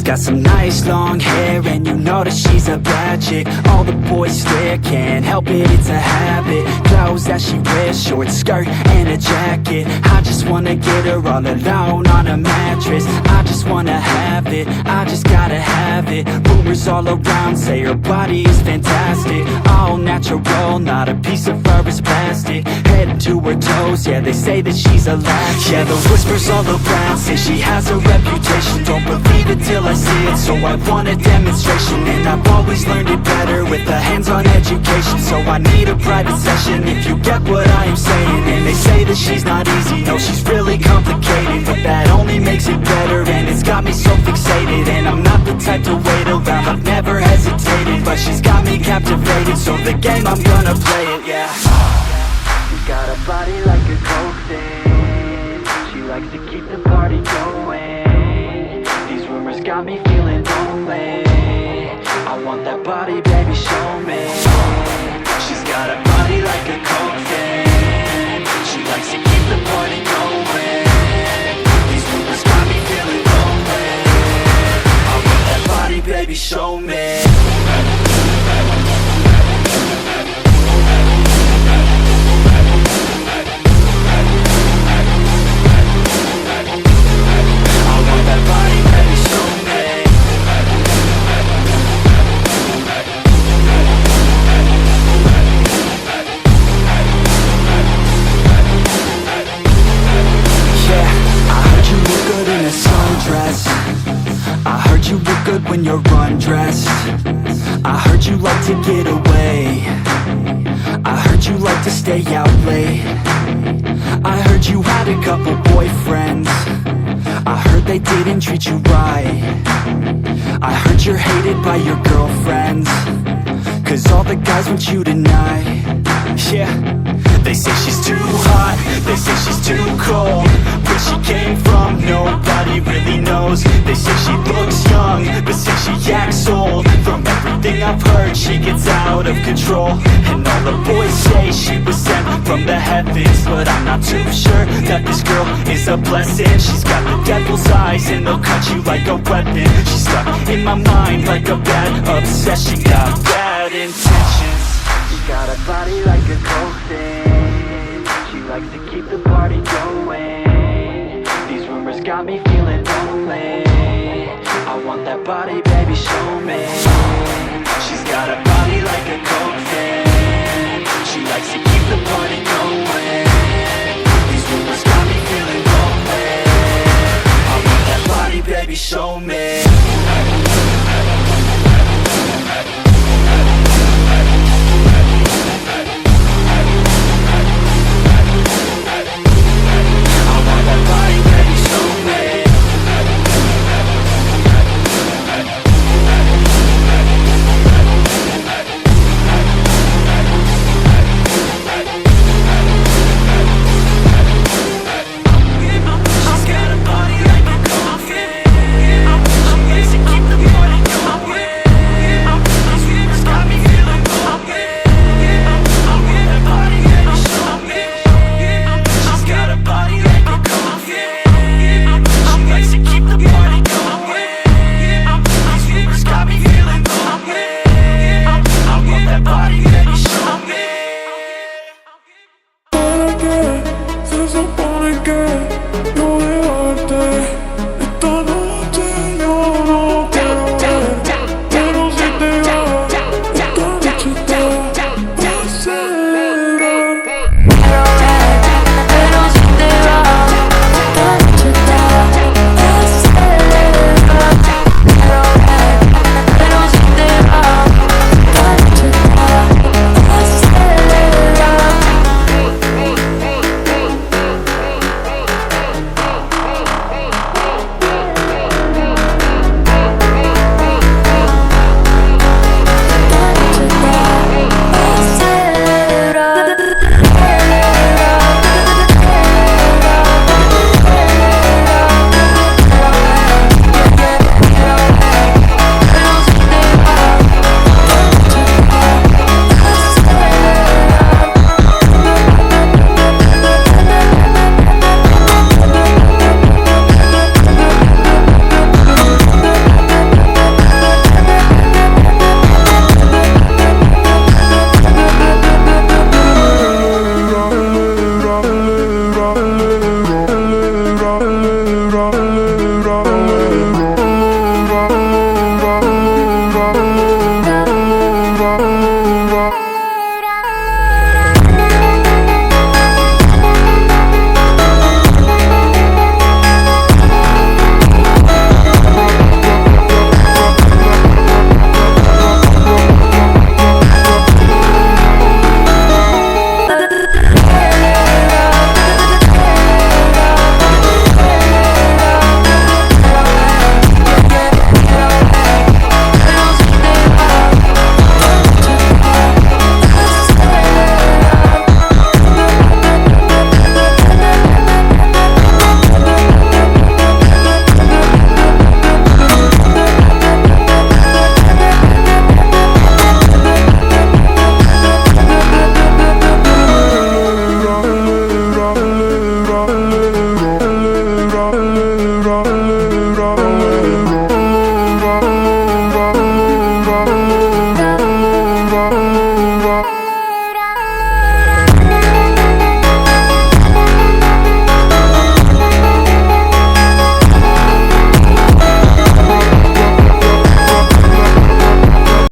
She's got some nice long hair, and you know that she's a bad chick. All the boys stare, can't help it, it's a habit. Clothes that she wears, short skirt and a jacket. I just wanna get her all alone on a mattress. I just wanna have it, I just gotta have it. Rumors all around say her body is fantastic. All natural, not a piece of fur is plastic. Head to her toes, yeah, they say that she's a latch. Yeah, the whispers all around say she has a reputation. Don't believe it till I see it, so I want a demonstration. And I've always learned it better with a hands-on education. So I need a private session if you get what I am saying. And they say that she's not easy, no, she's really complicated. But that only makes it better, and it's got me so fixated. And I'm not the type to wait around, I've never hesitated. But she's got me captivated, so the game, I'm gonna play it, yeah. She's got a body like a coke thing. She likes to keep the party going. These rumors got me feeling lonely. I want that body, baby, show me. She's got a body like a coke thing. She likes to keep the party going. These rumors got me feeling lonely. I want that body, baby, show me. When you're undressed, I heard you like to get away. I heard you like to stay out late. I heard you had a couple boyfriends. I heard they didn't treat you right. I heard you're hated by your girlfriends, 'cause all the guys want you tonight. Yeah, they say she's too hot, they say she's too cold. Where she came from, nobody really knows. They say she looks young, but say she acts old. From everything I've heard, she gets out of control. And all the boys say she was sent from the heavens, but I'm not too sure that this girl is a blessing. She's got the devil's eyes, and they'll cut you like a weapon. She's stuck in my mind like a bad obsession. Got bad intentions. She's got a body like a coke thing. She likes to keep the party going. These rumors got me feeling lonely. I want that body, baby, show me. She's got a body like a coke thing. She likes to keep the party going.